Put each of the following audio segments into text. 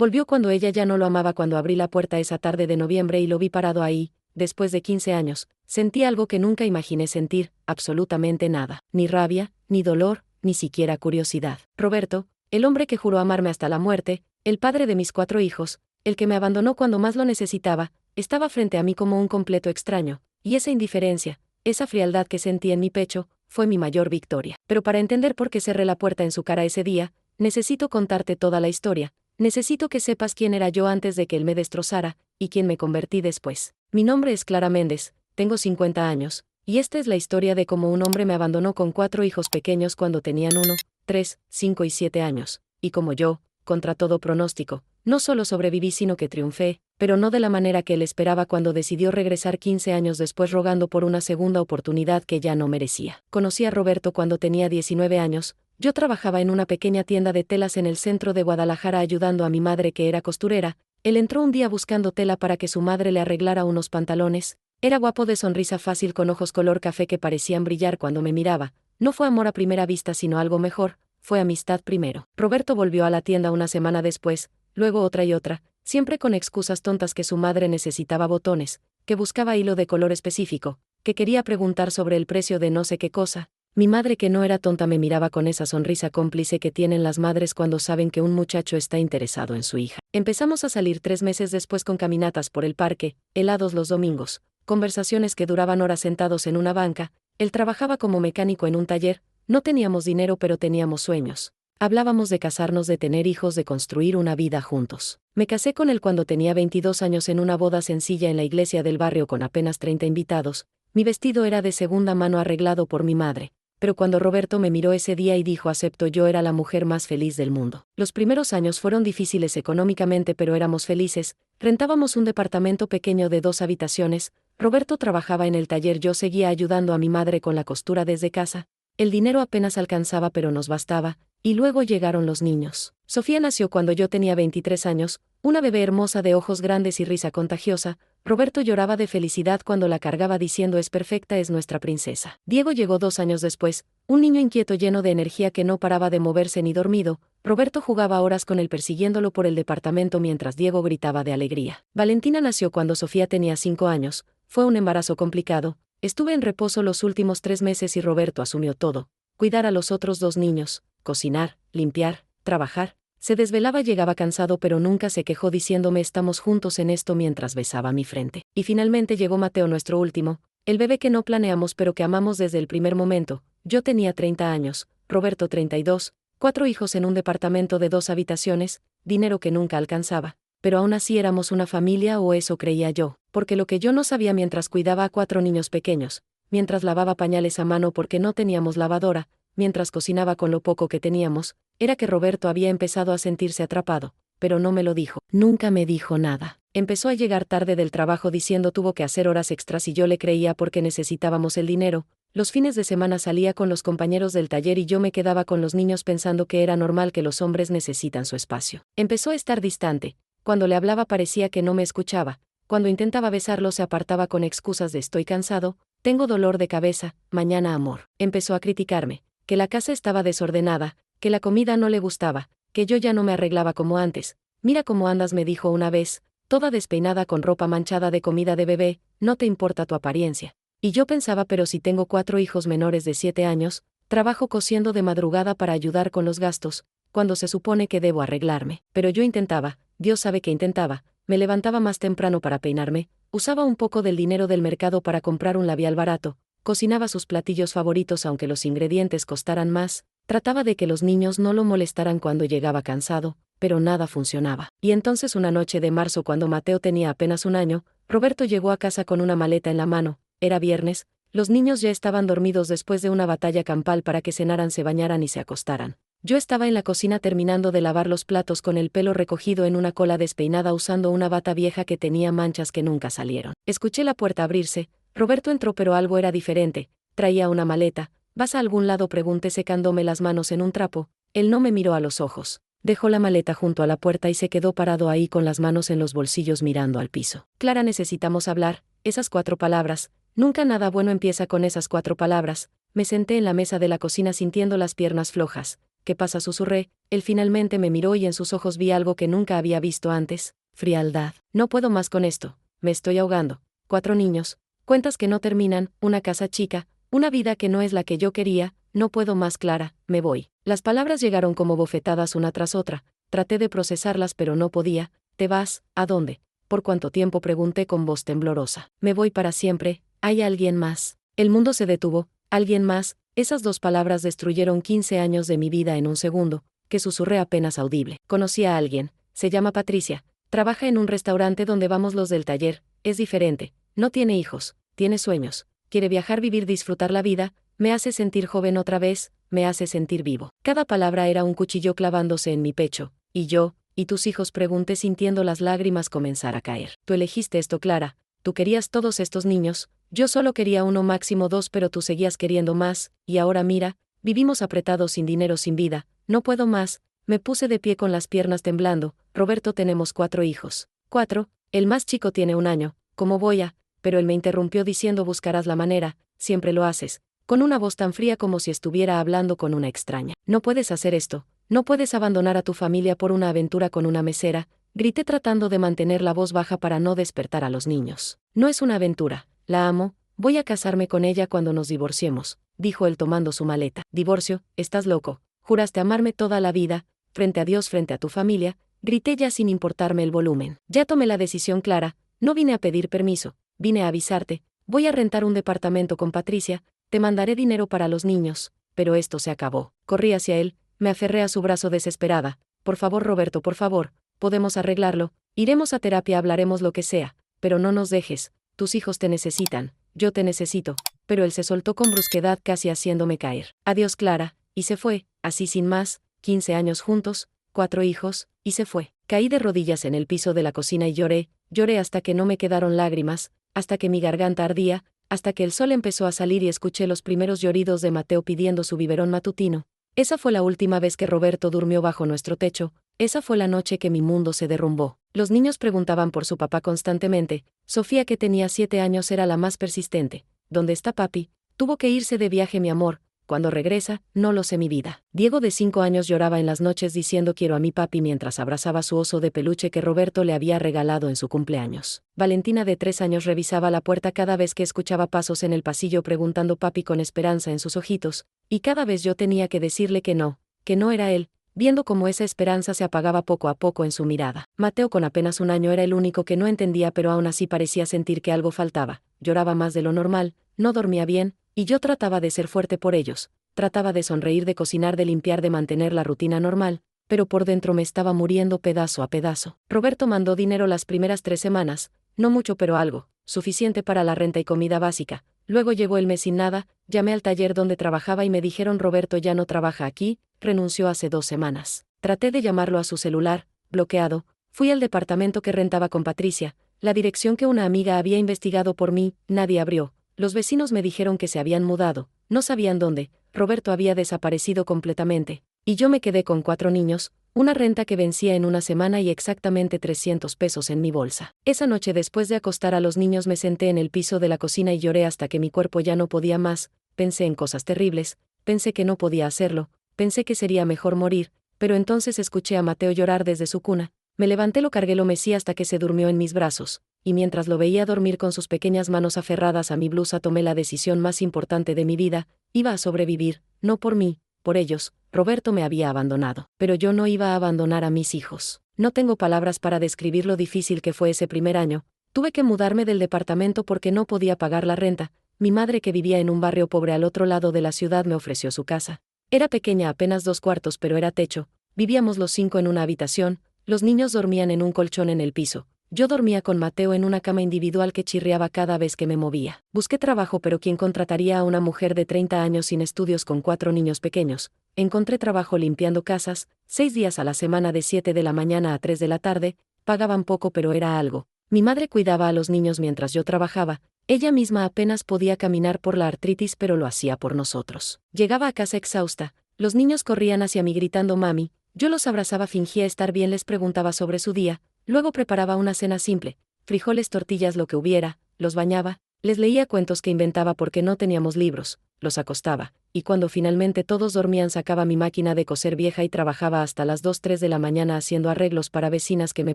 Volvió cuando ella ya no lo amaba. Cuando abrí la puerta esa tarde de noviembre y lo vi parado ahí, después de 15 años, sentí algo que nunca imaginé sentir, absolutamente nada. Ni rabia, ni dolor, ni siquiera curiosidad. Roberto, el hombre que juró amarme hasta la muerte, el padre de mis 4 hijos, el que me abandonó cuando más lo necesitaba, estaba frente a mí como un completo extraño, y esa indiferencia, esa frialdad que sentí en mi pecho, fue mi mayor victoria. Pero para entender por qué cerré la puerta en su cara ese día, necesito contarte toda la historia, necesito que sepas quién era yo antes de que él me destrozara, y quién me convertí después. Mi nombre es Clara Méndez, tengo 50 años, y esta es la historia de cómo un hombre me abandonó con 4 hijos pequeños cuando tenían 1, 3, 5 y 7 años, y como yo, contra todo pronóstico, no solo sobreviví sino que triunfé, pero no de la manera que él esperaba cuando decidió regresar 15 años después rogando por una segunda oportunidad que ya no merecía. Conocí a Roberto cuando tenía 19 años, yo trabajaba en una pequeña tienda de telas en el centro de Guadalajara ayudando a mi madre que era costurera. Él entró un día buscando tela para que su madre le arreglara unos pantalones. Era guapo, de sonrisa fácil, con ojos color café que parecían brillar cuando me miraba. No fue amor a primera vista sino algo mejor, fue amistad primero. Roberto volvió a la tienda una semana después, luego otra y otra, siempre con excusas tontas: que su madre necesitaba botones, que buscaba hilo de color específico, que quería preguntar sobre el precio de no sé qué cosa. Mi madre, que no era tonta, me miraba con esa sonrisa cómplice que tienen las madres cuando saben que un muchacho está interesado en su hija. Empezamos a salir 3 meses después con caminatas por el parque, helados los domingos, conversaciones que duraban horas sentados en una banca. Él trabajaba como mecánico en un taller, no teníamos dinero pero teníamos sueños. Hablábamos de casarnos, de tener hijos, de construir una vida juntos. Me casé con él cuando tenía 22 años en una boda sencilla en la iglesia del barrio con apenas 30 invitados. Mi vestido era de segunda mano arreglado por mi madre. Pero cuando Roberto me miró ese día y dijo acepto, yo era la mujer más feliz del mundo. Los primeros años fueron difíciles económicamente, pero éramos felices. Rentábamos un departamento pequeño de 2 habitaciones. Roberto trabajaba en el taller, yo seguía ayudando a mi madre con la costura desde casa. El dinero apenas alcanzaba pero nos bastaba, y luego llegaron los niños. Sofía nació cuando yo tenía 23 años, una bebé hermosa de ojos grandes y risa contagiosa. Roberto lloraba de felicidad cuando la cargaba diciendo es perfecta, es nuestra princesa. Diego llegó 2 años después, un niño inquieto lleno de energía que no paraba de moverse ni dormido. Roberto jugaba horas con él persiguiéndolo por el departamento mientras Diego gritaba de alegría. Valentina nació cuando Sofía tenía 5 años, fue un embarazo complicado. Estuve en reposo los últimos 3 meses y Roberto asumió todo: cuidar a los otros 2 niños, cocinar, limpiar, trabajar. Se desvelaba, llegaba cansado pero nunca se quejó diciéndome estamos juntos en esto mientras besaba mi frente. Y finalmente llegó Mateo, nuestro último, el bebé que no planeamos pero que amamos desde el primer momento. Yo tenía 30 años, Roberto 32, 4 hijos en un departamento de 2 habitaciones, dinero que nunca alcanzaba. Pero aún así éramos una familia, o eso creía yo, porque lo que yo no sabía mientras cuidaba a 4 niños pequeños, mientras lavaba pañales a mano porque no teníamos lavadora, mientras cocinaba con lo poco que teníamos, era que Roberto había empezado a sentirse atrapado, pero no me lo dijo. Nunca me dijo nada. Empezó a llegar tarde del trabajo diciendo tuvo que hacer horas extras y yo le creía porque necesitábamos el dinero. Los fines de semana salía con los compañeros del taller y yo me quedaba con los niños pensando que era normal, que los hombres necesitan su espacio. Empezó a estar distante. Cuando le hablaba parecía que no me escuchaba. Cuando intentaba besarlo se apartaba con excusas de estoy cansado, tengo dolor de cabeza, mañana amor. Empezó a criticarme, que la casa estaba desordenada, que la comida no le gustaba, que yo ya no me arreglaba como antes. Mira cómo andas, me dijo una vez, toda despeinada con ropa manchada de comida de bebé, no te importa tu apariencia. Y yo pensaba, pero si tengo 4 hijos menores de 7 años, trabajo cosiendo de madrugada para ayudar con los gastos, cuando se supone que debo arreglarme. Pero yo intentaba, Dios sabe que intentaba, me levantaba más temprano para peinarme, usaba un poco del dinero del mercado para comprar un labial barato, cocinaba sus platillos favoritos aunque los ingredientes costaran más, trataba de que los niños no lo molestaran cuando llegaba cansado, pero nada funcionaba. Y entonces una noche de marzo, cuando Mateo tenía apenas 1 año, Roberto llegó a casa con una maleta en la mano. Era viernes, los niños ya estaban dormidos después de una batalla campal para que cenaran, se bañaran y se acostaran. Yo estaba en la cocina terminando de lavar los platos con el pelo recogido en una cola despeinada usando una bata vieja que tenía manchas que nunca salieron. Escuché la puerta abrirse, Roberto entró pero algo era diferente, traía una maleta. ¿Vas a algún lado?, pregunté secándome las manos en un trapo. Él no me miró a los ojos. Dejó la maleta junto a la puerta y se quedó parado ahí con las manos en los bolsillos mirando al piso. Clara, necesitamos hablar. Esas 4 palabras. Nunca nada bueno empieza con esas 4 palabras. Me senté en la mesa de la cocina sintiendo las piernas flojas. ¿Qué pasa?, susurré. Él finalmente me miró y en sus ojos vi algo que nunca había visto antes: frialdad. No puedo más con esto. Me estoy ahogando. 4 niños, cuentas que no terminan, una casa chica, una vida que no es la que yo quería. No puedo más, Clara, me voy. Las palabras llegaron como bofetadas una tras otra. Traté de procesarlas pero no podía. ¿Te vas? ¿A dónde? ¿Por cuánto tiempo?, pregunté con voz temblorosa. Me voy para siempre. ¿Hay alguien más? El mundo se detuvo. ¿Alguien más? Esas 2 palabras destruyeron 15 años de mi vida en un segundo, que susurré apenas audible. Conocí a alguien. Se llama Patricia. Trabaja en un restaurante donde vamos los del taller. Es diferente. No tiene hijos. Tiene sueños. Quiere viajar, vivir, disfrutar la vida. Me hace sentir joven otra vez. Me hace sentir vivo. Cada palabra era un cuchillo clavándose en mi pecho. ¿Y yo? ¿Y tus hijos?, pregunté sintiendo las lágrimas comenzar a caer. Tú elegiste esto, Clara. Tú querías todos estos niños. Yo solo quería 1, máximo 2, pero tú seguías queriendo más, y ahora mira, vivimos apretados, sin dinero, sin vida. No puedo más. Me puse de pie con las piernas temblando. Roberto, tenemos 4 hijos. 4. El más chico tiene 1 año. ¿Cómo voy a? Pero él me interrumpió diciendo: buscarás la manera, siempre lo haces. Con una voz tan fría como si estuviera hablando con una extraña. No puedes hacer esto. No puedes abandonar a tu familia por una aventura con una mesera, grité tratando de mantener la voz baja para no despertar a los niños. No es una aventura, la amo, voy a casarme con ella cuando nos divorciemos, dijo él tomando su maleta. ¿Divorcio? Estás loco. Juraste amarme toda la vida, frente a Dios, frente a tu familia, grité ya sin importarme el volumen. Ya tomé la decisión, Clara, no vine a pedir permiso, vine a avisarte. Voy a rentar un departamento con Patricia, te mandaré dinero para los niños, pero esto se acabó. Corrí hacia él, me aferré a su brazo desesperada. Por favor, Roberto, por favor, podemos arreglarlo, iremos a terapia, hablaremos lo que sea, pero no nos dejes, tus hijos te necesitan, yo te necesito. Pero él se soltó con brusquedad, casi haciéndome caer. Adiós, Clara, y se fue, así sin más. 15 años juntos, 4 hijos, y se fue. Caí de rodillas en el piso de la cocina y lloré hasta que no me quedaron lágrimas, hasta que mi garganta ardía, hasta que el sol empezó a salir y escuché los primeros lloridos de Mateo pidiendo su biberón matutino. Esa fue la última vez que Roberto durmió bajo nuestro techo, esa fue la noche que mi mundo se derrumbó. Los niños preguntaban por su papá constantemente. Sofía, que tenía 7 años, era la más persistente. ¿Dónde está papi? Tuvo que irse de viaje, mi amor. Cuando regresa, no lo sé, mi vida. Diego, de 5 años, lloraba en las noches diciendo quiero a mi papi mientras abrazaba su oso de peluche que Roberto le había regalado en su cumpleaños. Valentina, de 3 años, revisaba la puerta cada vez que escuchaba pasos en el pasillo preguntando papi con esperanza en sus ojitos, y cada vez yo tenía que decirle que no era él, viendo cómo esa esperanza se apagaba poco a poco en su mirada. Mateo, con apenas 1 año, era el único que no entendía, pero aún así parecía sentir que algo faltaba. Lloraba más de lo normal, no dormía bien, y yo trataba de ser fuerte por ellos, trataba de sonreír, de cocinar, de limpiar, de mantener la rutina normal, pero por dentro me estaba muriendo pedazo a pedazo. Roberto mandó dinero las primeras 3 semanas, no mucho pero algo, suficiente para la renta y comida básica. Luego llegó el mes sin nada, llamé al taller donde trabajaba y me dijeron: Roberto ya no trabaja aquí, renunció hace 2 semanas. Traté de llamarlo a su celular, bloqueado. Fui al departamento que rentaba con Patricia, la dirección que una amiga había investigado por mí, nadie abrió. Los vecinos me dijeron que se habían mudado, no sabían dónde. Roberto había desaparecido completamente, y yo me quedé con 4 niños, una renta que vencía en 1 semana y exactamente 300 pesos en mi bolsa. Esa noche, después de acostar a los niños, me senté en el piso de la cocina y lloré hasta que mi cuerpo ya no podía más. Pensé en cosas terribles, pensé que no podía hacerlo, pensé que sería mejor morir, pero entonces escuché a Mateo llorar desde su cuna. Me levanté, lo cargué, lo mecí hasta que se durmió en mis brazos, y mientras lo veía dormir con sus pequeñas manos aferradas a mi blusa, tomé la decisión más importante de mi vida: iba a sobrevivir, no por mí, por ellos. Roberto me había abandonado, pero yo no iba a abandonar a mis hijos. No tengo palabras para describir lo difícil que fue ese primer año. Tuve que mudarme del departamento porque no podía pagar la renta. Mi madre, que vivía en un barrio pobre al otro lado de la ciudad, me ofreció su casa. Era pequeña, apenas 2 cuartos, pero era techo. Vivíamos los 5 en una habitación, los niños dormían en un colchón en el piso. Yo dormía con Mateo en una cama individual que chirriaba cada vez que me movía. Busqué trabajo, pero ¿quién contrataría a una mujer de 30 años sin estudios con 4 niños pequeños? Encontré trabajo limpiando casas, 6 días a la semana de 7 de la mañana a 3 de la tarde, pagaban poco pero era algo. Mi madre cuidaba a los niños mientras yo trabajaba, ella misma apenas podía caminar por la artritis, pero lo hacía por nosotros. Llegaba a casa exhausta, los niños corrían hacia mí gritando mami, yo los abrazaba, fingía estar bien, les preguntaba sobre su día, luego preparaba una cena simple, frijoles, tortillas, lo que hubiera, los bañaba, les leía cuentos que inventaba porque no teníamos libros, los acostaba, y cuando finalmente todos dormían sacaba mi máquina de coser vieja y trabajaba hasta las 2, 3 de la mañana haciendo arreglos para vecinas que me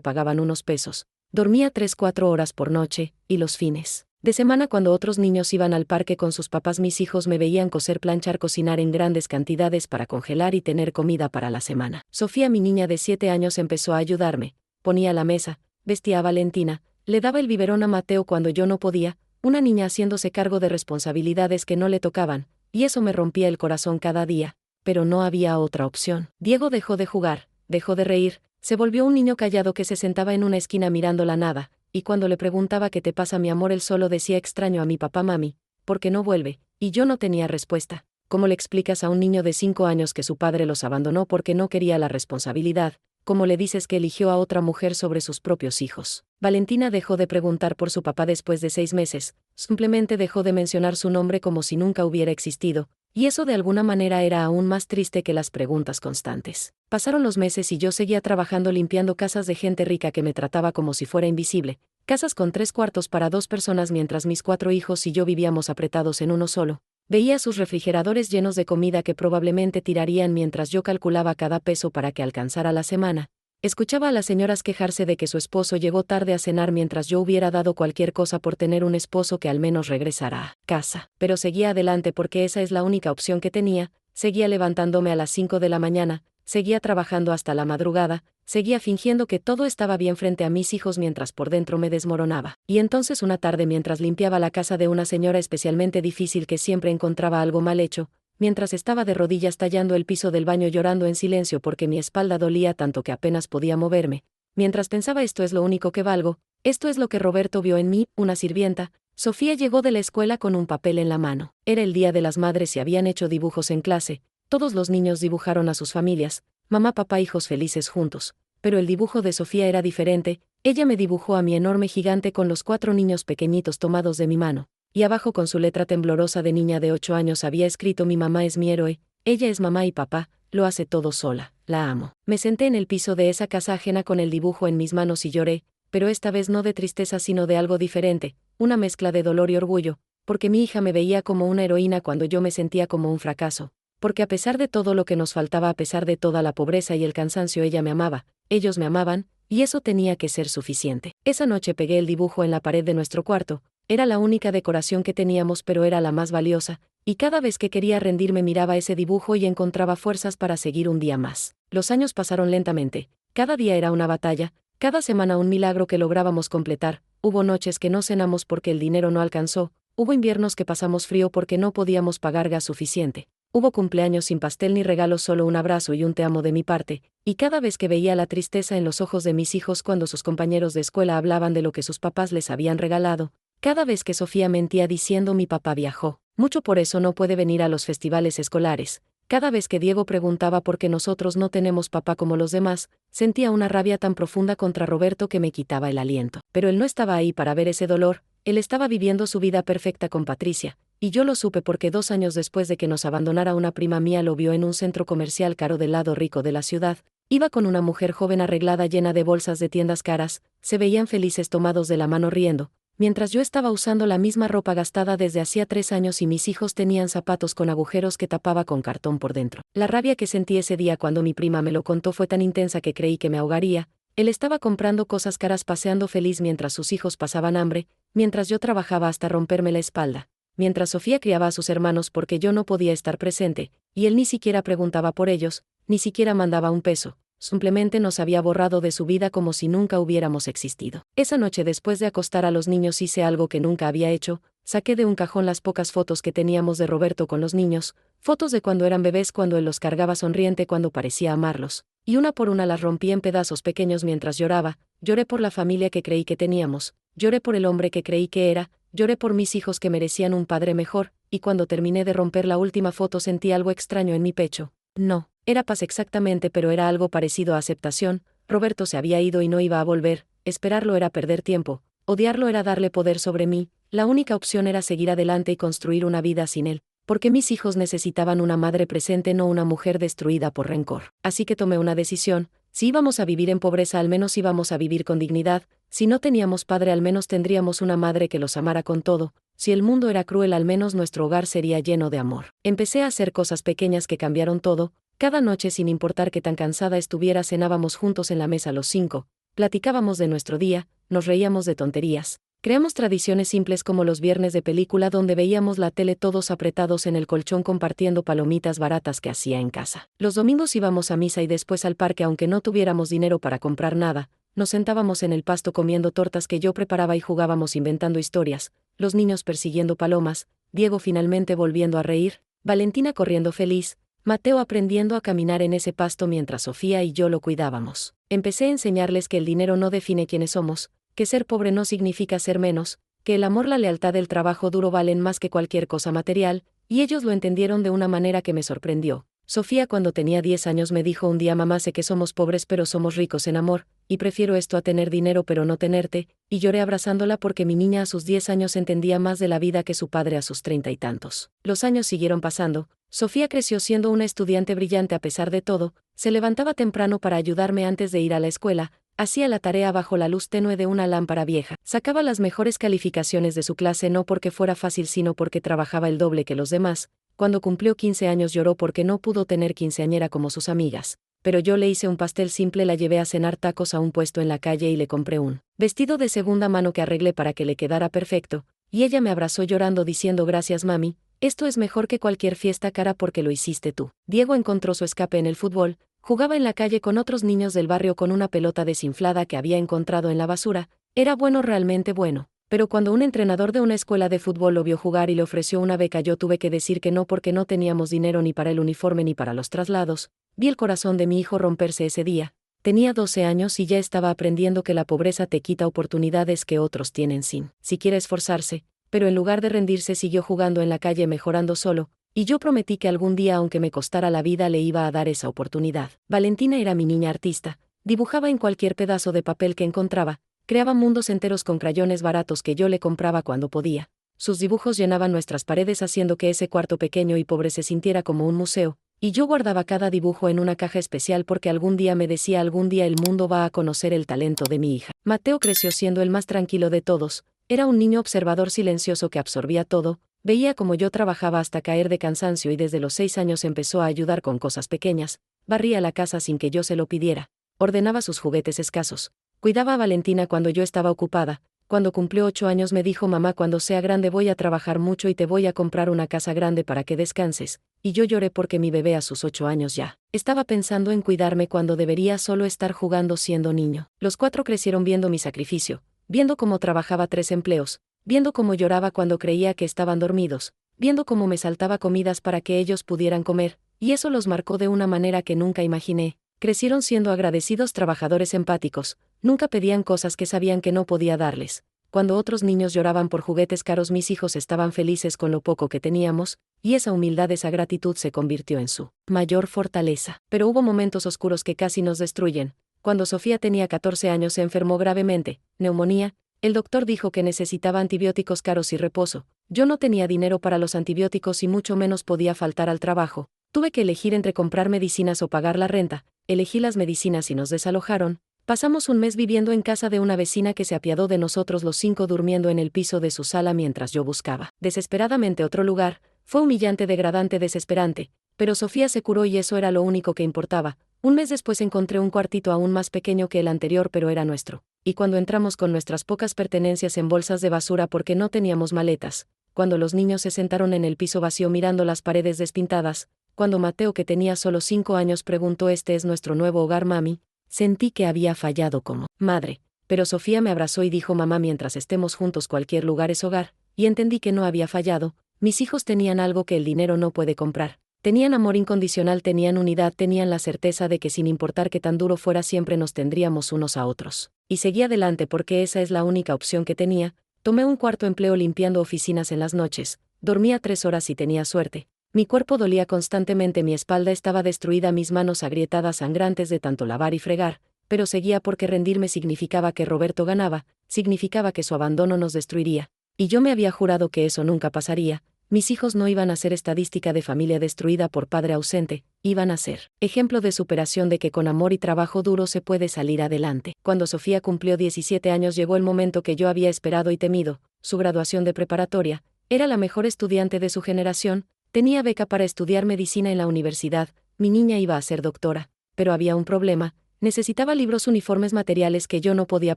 pagaban unos pesos. Dormía 3, 4 horas por noche, y los fines de semana cuando otros niños iban al parque con sus papás mis hijos me veían coser, planchar, cocinar en grandes cantidades para congelar y tener comida para la semana. Sofía, mi niña de 7 años, empezó a ayudarme, ponía la mesa, vestía a Valentina, le daba el biberón a Mateo cuando yo no podía, una niña haciéndose cargo de responsabilidades que no le tocaban, y eso me rompía el corazón cada día, pero no había otra opción. Diego dejó de jugar, dejó de reír, se volvió un niño callado que se sentaba en una esquina mirando la nada, y cuando le preguntaba ¿qué te pasa, mi amor?, él solo decía extraño a mi papá, mami, ¿por qué no vuelve? Y yo no tenía respuesta. ¿Cómo le explicas a un niño de 5 años que su padre los abandonó porque no quería la responsabilidad? ¿Cómo le dices que eligió a otra mujer sobre sus propios hijos? Valentina dejó de preguntar por su papá después de 6 meses, simplemente dejó de mencionar su nombre como si nunca hubiera existido, y eso de alguna manera era aún más triste que las preguntas constantes. Pasaron los meses y yo seguía trabajando limpiando casas de gente rica que me trataba como si fuera invisible, casas con 3 cuartos para 2 personas mientras mis 4 hijos y yo vivíamos apretados en uno solo. Veía sus refrigeradores llenos de comida que probablemente tirarían mientras yo calculaba cada peso para que alcanzara la semana. Escuchaba a las señoras quejarse de que su esposo llegó tarde a cenar mientras yo hubiera dado cualquier cosa por tener un esposo que al menos regresara a casa. Pero seguía adelante porque esa es la única opción que tenía, seguía levantándome a las 5 de la mañana, seguía trabajando hasta la madrugada, seguía fingiendo que todo estaba bien frente a mis hijos mientras por dentro me desmoronaba. Y entonces una tarde mientras limpiaba la casa de una señora especialmente difícil que siempre encontraba algo mal hecho, mientras estaba de rodillas tallando el piso del baño llorando en silencio porque mi espalda dolía tanto que apenas podía moverme, mientras pensaba esto es lo único que valgo, esto es lo que Roberto vio en mí, una sirvienta, Sofía llegó de la escuela con un papel en la mano. Era el Día de las Madres y habían hecho dibujos en clase, todos los niños dibujaron a sus familias, mamá, papá, hijos felices juntos, pero el dibujo de Sofía era diferente, ella me dibujó a mi enorme gigante con los 4 niños pequeñitos tomados de mi mano. Y abajo con su letra temblorosa de niña de 8 años había escrito mi mamá es mi héroe, ella es mamá y papá, lo hace todo sola, la amo. Me senté en el piso de esa casa ajena con el dibujo en mis manos y lloré, pero esta vez no de tristeza sino de algo diferente, una mezcla de dolor y orgullo, porque mi hija me veía como una heroína cuando yo me sentía como un fracaso, porque a pesar de todo lo que nos faltaba, a pesar de toda la pobreza y el cansancio, ella me amaba, ellos me amaban, y eso tenía que ser suficiente. Esa noche pegué el dibujo en la pared de nuestro cuarto. Era la única decoración que teníamos pero era la más valiosa, y cada vez que quería rendirme miraba ese dibujo y encontraba fuerzas para seguir un día más. Los años pasaron lentamente, cada día era una batalla, cada semana un milagro que lográbamos completar, hubo noches que no cenamos porque el dinero no alcanzó, hubo inviernos que pasamos frío porque no podíamos pagar gas suficiente, hubo cumpleaños sin pastel ni regalos, solo un abrazo y un te amo de mi parte, y cada vez que veía la tristeza en los ojos de mis hijos cuando sus compañeros de escuela hablaban de lo que sus papás les habían regalado, cada vez que Sofía mentía diciendo mi papá viajó mucho por eso no puede venir a los festivales escolares, cada vez que Diego preguntaba por qué nosotros no tenemos papá como los demás, sentía una rabia tan profunda contra Roberto que me quitaba el aliento. Pero él no estaba ahí para ver ese dolor, él estaba viviendo su vida perfecta con Patricia, y yo lo supe porque 2 años después de que nos abandonara una prima mía lo vio en un centro comercial caro del lado rico de la ciudad. Iba con una mujer joven arreglada llena de bolsas de tiendas caras, se veían felices tomados de la mano riendo, mientras yo estaba usando la misma ropa gastada desde hacía 3 años y mis hijos tenían zapatos con agujeros que tapaba con cartón por dentro. La rabia que sentí ese día cuando mi prima me lo contó fue tan intensa que creí que me ahogaría. Él estaba comprando cosas caras, paseando feliz mientras sus hijos pasaban hambre, mientras yo trabajaba hasta romperme la espalda, mientras Sofía criaba a sus hermanos porque yo no podía estar presente, y él ni siquiera preguntaba por ellos, ni siquiera mandaba un peso. Simplemente nos había borrado de su vida como si nunca hubiéramos existido. Esa noche después de acostar a los niños hice algo que nunca había hecho, saqué de un cajón las pocas fotos que teníamos de Roberto con los niños, fotos de cuando eran bebés, cuando él los cargaba sonriente, cuando parecía amarlos, y una por una las rompí en pedazos pequeños mientras lloraba. Lloré por la familia que creí que teníamos, lloré por el hombre que creí que era, lloré por mis hijos que merecían un padre mejor, y cuando terminé de romper la última foto sentí algo extraño en mi pecho. No era paz exactamente, pero era algo parecido a aceptación. Roberto se había ido y no iba a volver, esperarlo era perder tiempo, odiarlo era darle poder sobre mí, la única opción era seguir adelante y construir una vida sin él, porque mis hijos necesitaban una madre presente, no una mujer destruida por rencor. Así que tomé una decisión: si íbamos a vivir en pobreza al menos íbamos a vivir con dignidad, si no teníamos padre al menos tendríamos una madre que los amara con todo, Si el mundo era cruel, al menos nuestro hogar sería lleno de amor. Empecé a hacer cosas pequeñas que cambiaron todo. Cada noche, sin importar qué tan cansada estuviera, cenábamos juntos en la mesa los 5, platicábamos de nuestro día, nos reíamos de tonterías. Creamos tradiciones simples como los viernes de película donde veíamos la tele todos apretados en el colchón compartiendo palomitas baratas que hacía en casa. Los domingos íbamos a misa y después al parque aunque no tuviéramos dinero para comprar nada. Nos sentábamos en el pasto comiendo tortas que yo preparaba y jugábamos inventando historias, los niños persiguiendo palomas, Diego finalmente volviendo a reír, Valentina corriendo feliz, Mateo aprendiendo a caminar en ese pasto mientras Sofía y yo lo cuidábamos. Empecé a enseñarles que el dinero no define quiénes somos, que ser pobre no significa ser menos, que el amor, la lealtad, el trabajo duro valen más que cualquier cosa material, y ellos lo entendieron de una manera que me sorprendió. Sofía, cuando tenía 10 años, me dijo un día: mamá, sé que somos pobres pero somos ricos en amor, y prefiero esto a tener dinero pero no tenerte, y lloré abrazándola porque mi niña a sus 10 años entendía más de la vida que su padre a sus 30 y tantos. Los años siguieron pasando, Sofía creció siendo una estudiante brillante a pesar de todo, se levantaba temprano para ayudarme antes de ir a la escuela, hacía la tarea bajo la luz tenue de una lámpara vieja, sacaba las mejores calificaciones de su clase no porque fuera fácil sino porque trabajaba el doble que los demás. Cuando cumplió 15 años lloró porque no pudo tener quinceañera como sus amigas, pero yo le hice un pastel simple, la llevé a cenar tacos a un puesto en la calle y le compré un vestido de segunda mano que arreglé para que le quedara perfecto, y ella me abrazó llorando diciendo: gracias mami, esto es mejor que cualquier fiesta cara porque lo hiciste tú. Diego encontró su escape en el fútbol, jugaba en la calle con otros niños del barrio con una pelota desinflada que había encontrado en la basura, era bueno, realmente bueno. Pero cuando un entrenador de una escuela de fútbol lo vio jugar y le ofreció una beca, yo tuve que decir que no porque no teníamos dinero ni para el uniforme ni para los traslados. Vi el corazón de mi hijo romperse ese día. Tenía 12 años y ya estaba aprendiendo que la pobreza te quita oportunidades que otros tienen sin siquiera esforzarse, pero en lugar de rendirse siguió jugando en la calle mejorando solo, y yo prometí que algún día, aunque me costara la vida, le iba a dar esa oportunidad. Valentina era mi niña artista, dibujaba en cualquier pedazo de papel que encontraba, creaba mundos enteros con crayones baratos que yo le compraba cuando podía. Sus dibujos llenaban nuestras paredes haciendo que ese cuarto pequeño y pobre se sintiera como un museo, y yo guardaba cada dibujo en una caja especial porque algún día me decía: algún día el mundo va a conocer el talento de mi hija. Mateo creció siendo el más tranquilo de todos, era un niño observador silencioso que absorbía todo, veía cómo yo trabajaba hasta caer de cansancio y desde los 6 años empezó a ayudar con cosas pequeñas, barría la casa sin que yo se lo pidiera, ordenaba sus juguetes escasos. Cuidaba a Valentina cuando yo estaba ocupada. Cuando cumplió 8 años me dijo: mamá, cuando sea grande voy a trabajar mucho y te voy a comprar una casa grande para que descanses, y yo lloré porque mi bebé a sus 8 años ya estaba pensando en cuidarme cuando debería solo estar jugando siendo niño. Los 4 crecieron viendo mi sacrificio, viendo cómo trabajaba 3 empleos, viendo cómo lloraba cuando creía que estaban dormidos, viendo cómo me saltaba comidas para que ellos pudieran comer, y eso los marcó de una manera que nunca imaginé. Crecieron siendo agradecidos trabajadores empáticos, nunca pedían cosas que sabían que no podía darles. Cuando otros niños lloraban por juguetes caros, mis hijos estaban felices con lo poco que teníamos, y esa humildad, esa gratitud se convirtió en su mayor fortaleza. Pero hubo momentos oscuros que casi nos destruyen. Cuando Sofía tenía 14 años se enfermó gravemente, neumonía, el doctor dijo que necesitaba antibióticos caros y reposo. Yo no tenía dinero para los antibióticos y mucho menos podía faltar al trabajo. Tuve que elegir entre comprar medicinas o pagar la renta. Elegí las medicinas y nos desalojaron. Pasamos un mes viviendo en casa de una vecina que se apiadó de nosotros los 5 durmiendo en el piso de su sala mientras yo buscaba desesperadamente otro lugar. Fue humillante, degradante, desesperante, pero Sofía se curó y eso era lo único que importaba. Un mes después encontré un cuartito aún más pequeño que el anterior, pero era nuestro. Y cuando entramos con nuestras pocas pertenencias en bolsas de basura porque no teníamos maletas, cuando los niños se sentaron en el piso vacío mirando las paredes despintadas, cuando Mateo, que tenía solo 5 años, preguntó: ¿este es nuestro nuevo hogar, mami? Sentí que había fallado como madre, pero Sofía me abrazó y dijo: mamá, mientras estemos juntos cualquier lugar es hogar, y entendí que no había fallado. Mis hijos tenían algo que el dinero no puede comprar. Tenían amor incondicional, tenían unidad, tenían la certeza de que sin importar qué tan duro fuera siempre nos tendríamos unos a otros. Y seguí adelante porque esa es la única opción que tenía. Tomé un cuarto empleo limpiando oficinas en las noches, dormía 3 horas y tenía suerte. Mi cuerpo dolía constantemente, mi espalda estaba destruida, mis manos agrietadas, sangrantes de tanto lavar y fregar, pero seguía porque rendirme significaba que Roberto ganaba, significaba que su abandono nos destruiría, y yo me había jurado que eso nunca pasaría. mis hijos no iban a ser estadística de familia destruida por padre ausente, iban a ser ejemplo de superación, de que con amor y trabajo duro se puede salir adelante. Cuando Sofía cumplió 17 años llegó el momento que yo había esperado y temido, su graduación de preparatoria. Era la mejor estudiante de su generación, tenía beca para estudiar medicina en la universidad, mi niña iba a ser doctora, pero había un problema, necesitaba libros, uniformes, materiales que yo no podía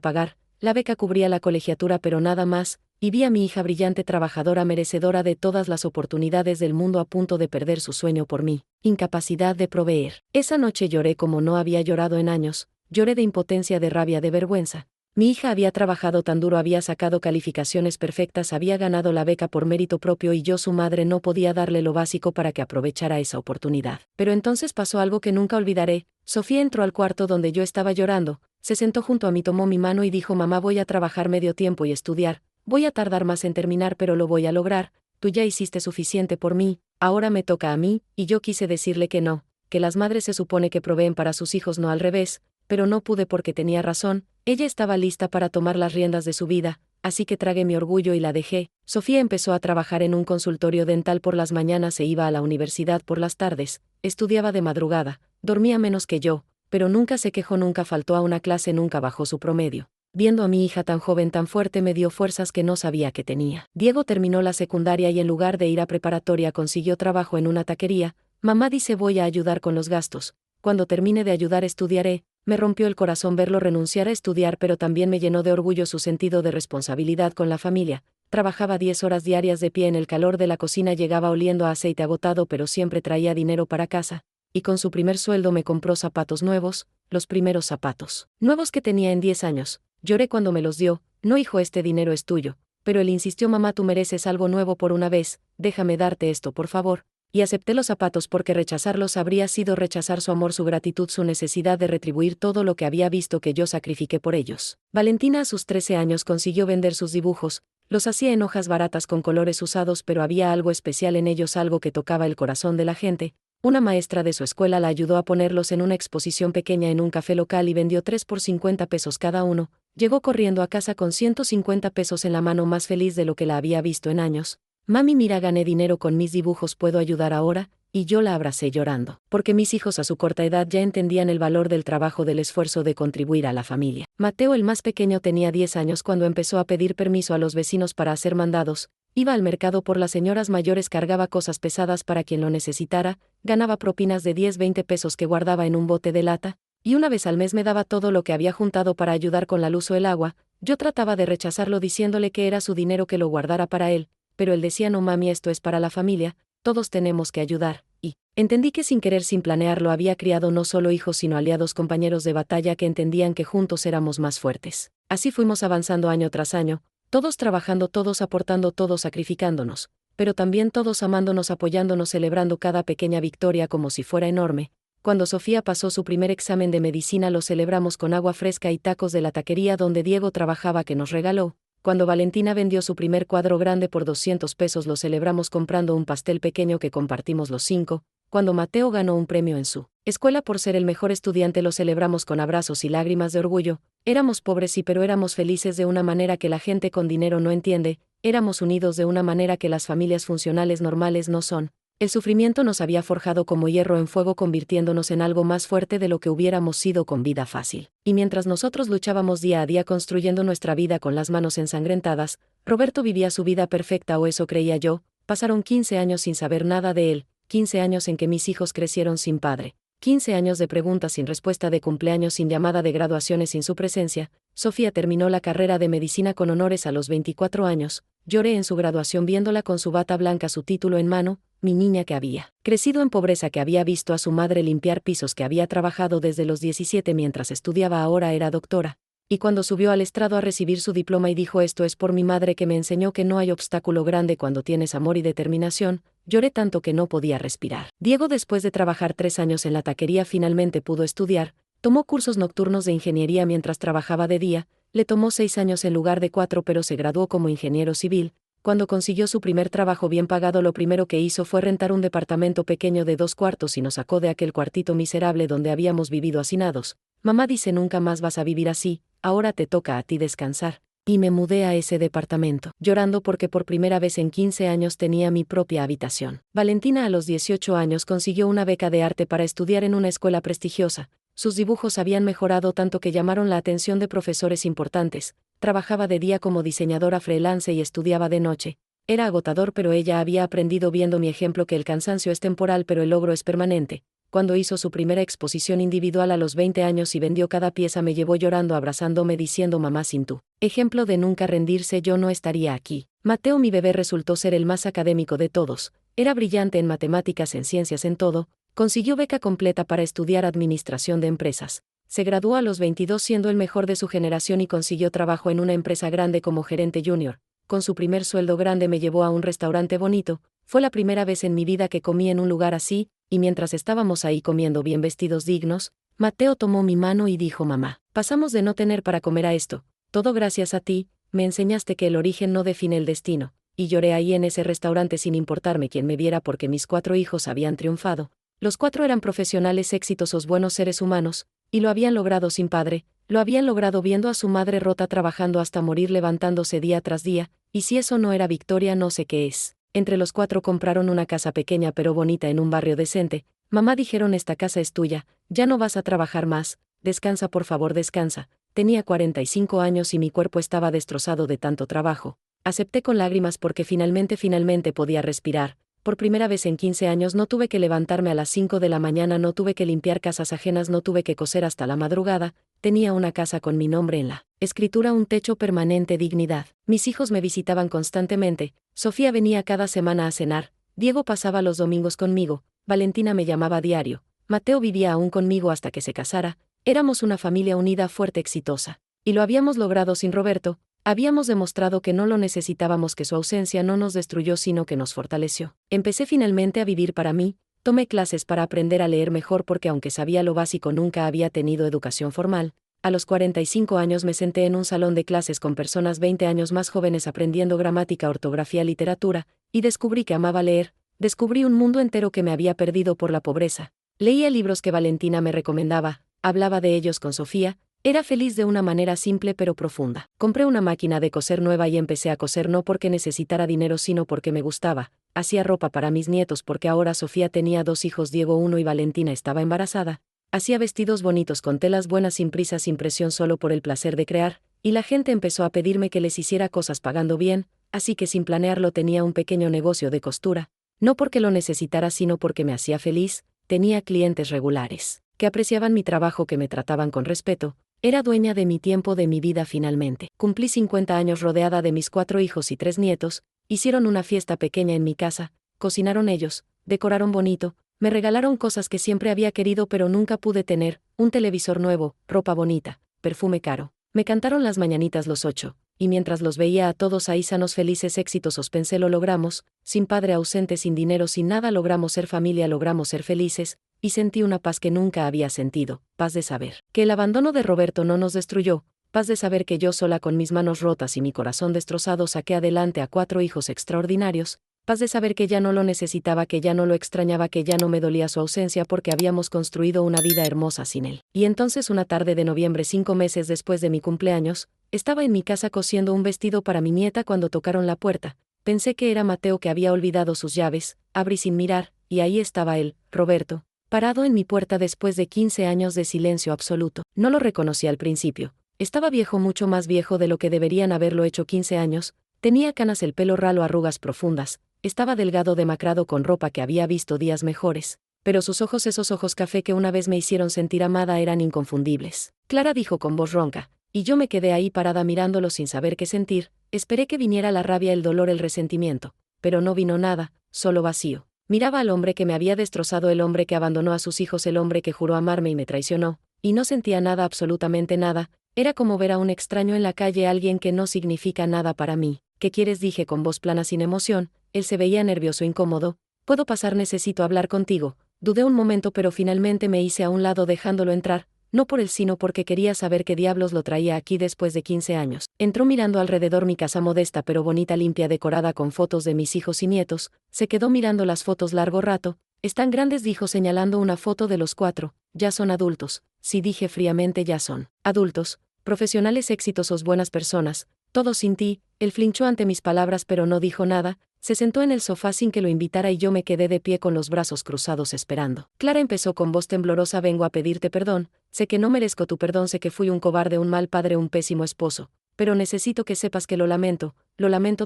pagar, la beca cubría la colegiatura pero nada más, y vi a mi hija brillante, trabajadora, merecedora de todas las oportunidades del mundo, a punto de perder su sueño por mí, incapacidad de proveer. Esa noche lloré como no había llorado en años, lloré de impotencia, de rabia, de vergüenza. Mi hija había trabajado tan duro, había sacado calificaciones perfectas, había ganado la beca por mérito propio y yo, su madre, no podía darle lo básico para que aprovechara esa oportunidad. Pero entonces pasó algo que nunca olvidaré. Sofía entró al cuarto donde yo estaba llorando, se sentó junto a mí, tomó mi mano y dijo: mamá, voy a trabajar medio tiempo y estudiar, voy a tardar más en terminar pero lo voy a lograr, tú ya hiciste suficiente por mí, ahora me toca a mí. Y yo quise decirle que no, que las madres se supone que proveen para sus hijos, no al revés, pero no pude porque tenía razón, ella estaba lista para tomar las riendas de su vida, así que tragué mi orgullo y la dejé. Sofía empezó a trabajar en un consultorio dental por las mañanas e iba a la universidad por las tardes, estudiaba de madrugada, dormía menos que yo, pero nunca se quejó, nunca faltó a una clase, nunca bajó su promedio. Viendo a mi hija tan joven, tan fuerte, me dio fuerzas que no sabía que tenía. Diego terminó la secundaria y en lugar de ir a preparatoria consiguió trabajo en una taquería. Mamá dice: voy a ayudar con los gastos, cuando termine de ayudar estudiaré. Me rompió el corazón verlo renunciar a estudiar, pero también me llenó de orgullo su sentido de responsabilidad con la familia. Trabajaba 10 horas diarias de pie en el calor de la cocina, llegaba oliendo a aceite, agotado, pero siempre traía dinero para casa, y con su primer sueldo me compró zapatos nuevos, los primeros zapatos nuevos que tenía en 10 años. Lloré cuando me los dio. No, hijo, este dinero es tuyo. Pero él insistió: mamá, tú mereces algo nuevo por una vez, déjame darte esto, por favor. Y acepté los zapatos porque rechazarlos habría sido rechazar su amor, su gratitud, su necesidad de retribuir todo lo que había visto que yo sacrifiqué por ellos. Valentina a sus 13 años consiguió vender sus dibujos, los hacía en hojas baratas con colores usados, pero había algo especial en ellos, algo que tocaba el corazón de la gente. Una maestra de su escuela la ayudó a ponerlos en una exposición pequeña en un café local y vendió 3 por 50 pesos cada uno. Llegó corriendo a casa con 150 pesos en la mano, más feliz de lo que la había visto en años. Mami, mira, gané dinero con mis dibujos, ¿puedo ayudar ahora? Y yo la abracé llorando, porque mis hijos a su corta edad ya entendían el valor del trabajo, del esfuerzo de contribuir a la familia. Mateo, el más pequeño, tenía 10 años cuando empezó a pedir permiso a los vecinos para hacer mandados. Iba al mercado por las señoras mayores, cargaba cosas pesadas para quien lo necesitara, ganaba propinas de 10-20 pesos que guardaba en un bote de lata, y una vez al mes me daba todo lo que había juntado para ayudar con la luz o el agua. Yo trataba de rechazarlo diciéndole que era su dinero, que lo guardara para él, pero él decía: no, mami, esto es para la familia, todos tenemos que ayudar. Y entendí que sin querer, sin planearlo, había criado no solo hijos sino aliados, compañeros de batalla que entendían que juntos éramos más fuertes. Así fuimos avanzando año tras año, todos trabajando, todos aportando, todos sacrificándonos, pero también todos amándonos, apoyándonos, celebrando cada pequeña victoria como si fuera enorme. Cuando Sofía pasó su primer examen de medicina, lo celebramos con agua fresca y tacos de la taquería donde Diego trabajaba, que nos regaló. Cuando Valentina vendió su primer cuadro grande por 200 pesos, lo celebramos comprando un pastel pequeño que compartimos los 5. Cuando Mateo ganó un premio en su escuela por ser el mejor estudiante, lo celebramos con abrazos y lágrimas de orgullo. Éramos pobres sí, pero éramos felices de una manera que la gente con dinero no entiende. Éramos unidos de una manera que las familias funcionales normales no son. El sufrimiento nos había forjado como hierro en fuego, convirtiéndonos en algo más fuerte de lo que hubiéramos sido con vida fácil. Y mientras nosotros luchábamos día a día construyendo nuestra vida con las manos ensangrentadas, Roberto vivía su vida perfecta, o eso creía yo. Pasaron 15 años sin saber nada de él, 15 años en que mis hijos crecieron sin padre, 15 años de preguntas sin respuesta, de cumpleaños sin llamada, de graduaciones sin su presencia. Sofía terminó la carrera de medicina con honores a los 24 años. Lloré en su graduación viéndola con su bata blanca, su título en mano. Mi niña, que había crecido en pobreza, que había visto a su madre limpiar pisos, que había trabajado desde los 17 mientras estudiaba, ahora era doctora. Y cuando subió al estrado a recibir su diploma y dijo: esto es por mi madre, que me enseñó que no hay obstáculo grande cuando tienes amor y determinación, lloré tanto que no podía respirar. Diego, después de trabajar 3 años en la taquería, finalmente pudo estudiar. Tomó cursos nocturnos de ingeniería mientras trabajaba de día. Le tomó 6 años en lugar de 4, pero se graduó como ingeniero civil. Cuando consiguió su primer trabajo bien pagado, lo primero que hizo fue rentar un departamento pequeño de 2 cuartos y nos sacó de aquel cuartito miserable donde habíamos vivido hacinados. Mamá dice: nunca más vas a vivir así, ahora te toca a ti descansar. y me mudé a ese departamento, llorando porque por primera vez en 15 años tenía mi propia habitación. Valentina a los 18 años consiguió una beca de arte para estudiar en una escuela prestigiosa. Sus dibujos habían mejorado tanto que llamaron la atención de profesores importantes. Trabajaba de día como diseñadora freelance y estudiaba de noche. Era agotador, pero ella había aprendido viendo mi ejemplo que el cansancio es temporal pero el logro es permanente. Cuando hizo su primera exposición individual a los 20 años y vendió cada pieza, me llevó llorando abrazándome diciendo: mamá, sin tu ejemplo de nunca rendirse yo no estaría aquí. Mateo, mi bebé, resultó ser el más académico de todos. Era brillante en matemáticas, en ciencias, en todo. Consiguió beca completa para estudiar administración de empresas. Se graduó a los 22 siendo el mejor de su generación y consiguió trabajo en una empresa grande como gerente junior. Con su primer sueldo grande me llevó a un restaurante bonito. Fue la primera vez en mi vida que comí en un lugar así, y mientras estábamos ahí comiendo bien vestidos dignos, Mateo tomó mi mano y dijo: mamá, pasamos de no tener para comer a esto. Todo gracias a ti, me enseñaste que el origen no define el destino. Y lloré ahí en ese restaurante sin importarme quién me viera porque mis 4 hijos habían triunfado. Los 4 eran profesionales exitosos, buenos seres humanos, y lo habían logrado sin padre, lo habían logrado viendo a su madre rota trabajando hasta morir, levantándose día tras día, y si eso no era victoria no sé qué es. Entre los 4 compraron una casa pequeña pero bonita en un barrio decente. Mamá, dijeron: esta casa es tuya, ya no vas a trabajar más, descansa, por favor, descansa. Tenía 45 años y mi cuerpo estaba destrozado de tanto trabajo. Acepté con lágrimas porque finalmente podía respirar. Por primera vez en 15 años no tuve que levantarme a las 5 de la mañana, no tuve que limpiar casas ajenas, no tuve que coser hasta la madrugada. Tenía una casa con mi nombre en la escritura, un techo permanente, dignidad. Mis hijos me visitaban constantemente. Sofía venía cada semana a cenar. Diego pasaba los domingos conmigo. Valentina me llamaba a diario. Mateo vivía aún conmigo hasta que se casara. Éramos una familia unida, fuerte, exitosa. Y lo habíamos logrado sin Roberto. Habíamos demostrado que no lo necesitábamos, que su ausencia no nos destruyó sino que nos fortaleció. Empecé finalmente a vivir para mí. Tomé clases para aprender a leer mejor porque aunque sabía lo básico nunca había tenido educación formal. A los 45 años me senté en un salón de clases con personas 20 años más jóvenes aprendiendo gramática, ortografía, literatura, y descubrí que amaba leer. Descubrí un mundo entero que me había perdido por la pobreza. Leía libros que Valentina me recomendaba, hablaba de ellos con Sofía. Era feliz de una manera simple pero profunda. Compré una máquina de coser nueva y empecé a coser no porque necesitara dinero sino porque me gustaba. Hacía ropa para mis nietos porque ahora Sofía tenía 2 hijos, Diego 1 y Valentina estaba embarazada. Hacía vestidos bonitos con telas buenas sin prisa, sin presión, solo por el placer de crear, y la gente empezó a pedirme que les hiciera cosas pagando bien, así que sin planearlo tenía un pequeño negocio de costura. No porque lo necesitara sino porque me hacía feliz. Tenía clientes regulares, que apreciaban mi trabajo, que me trataban con respeto. Era dueña de mi tiempo, de mi vida finalmente. Cumplí 50 años rodeada de mis 4 hijos y 3 nietos. Hicieron una fiesta pequeña en mi casa, cocinaron ellos, decoraron bonito, me regalaron cosas que siempre había querido pero nunca pude tener, un televisor nuevo, ropa bonita, perfume caro. Me cantaron las mañanitas los 8, y mientras los veía a todos ahí sanos, felices, exitosos, pensé: lo logramos, sin padre, ausente, sin dinero, sin nada, logramos ser familia, logramos ser felices. Y sentí una paz que nunca había sentido, paz de saber que el abandono de Roberto no nos destruyó, paz de saber que yo sola con mis manos rotas y mi corazón destrozado saqué adelante a 4 hijos extraordinarios, paz de saber que ya no lo necesitaba, que ya no lo extrañaba, que ya no me dolía su ausencia porque habíamos construido una vida hermosa sin él. Y entonces una tarde de noviembre, 5 meses después de mi cumpleaños, estaba en mi casa cosiendo un vestido para mi nieta cuando tocaron la puerta. Pensé que era Mateo, que había olvidado sus llaves. Abrí sin mirar, y ahí estaba él, Roberto, parado en mi puerta después de 15 años de silencio absoluto. No lo reconocí al principio. Estaba viejo, mucho más viejo de lo que deberían haberlo hecho 15 años. Tenía canas, el pelo ralo, arrugas profundas. Estaba delgado, demacrado, con ropa que había visto días mejores. Pero sus ojos, esos ojos café que una vez me hicieron sentir amada, eran inconfundibles. Clara, dijo con voz ronca. Y yo me quedé ahí parada mirándolo sin saber qué sentir. Esperé que viniera la rabia, el dolor, el resentimiento. Pero no vino nada, solo vacío. Miraba al hombre que me había destrozado, el hombre que abandonó a sus hijos, el hombre que juró amarme y me traicionó, y no sentía nada, absolutamente nada. Era como ver a un extraño en la calle, alguien que no significa nada para mí. ¿Qué quieres?, dije con voz plana, sin emoción. Él se veía nervioso, incómodo. ¿Puedo pasar? Necesito hablar contigo. Dudé un momento pero finalmente me hice a un lado dejándolo entrar, no por él sino porque quería saber qué diablos lo traía aquí después de 15 años. Entró mirando alrededor, mi casa modesta pero bonita, limpia, decorada con fotos de mis hijos y nietos. Se quedó mirando las fotos largo rato. Están grandes, dijo señalando una foto de los 4. Ya son adultos. Sí, dije fríamente, ya son adultos, profesionales exitosos, buenas personas. todo sin ti. Él flinchó ante mis palabras pero no dijo nada, se sentó en el sofá sin que lo invitara y yo me quedé de pie con los brazos cruzados esperando. Clara empezó con voz temblorosa: vengo a pedirte perdón, sé que no merezco tu perdón, sé que fui un cobarde, un mal padre, un pésimo esposo, pero necesito que sepas que lo lamento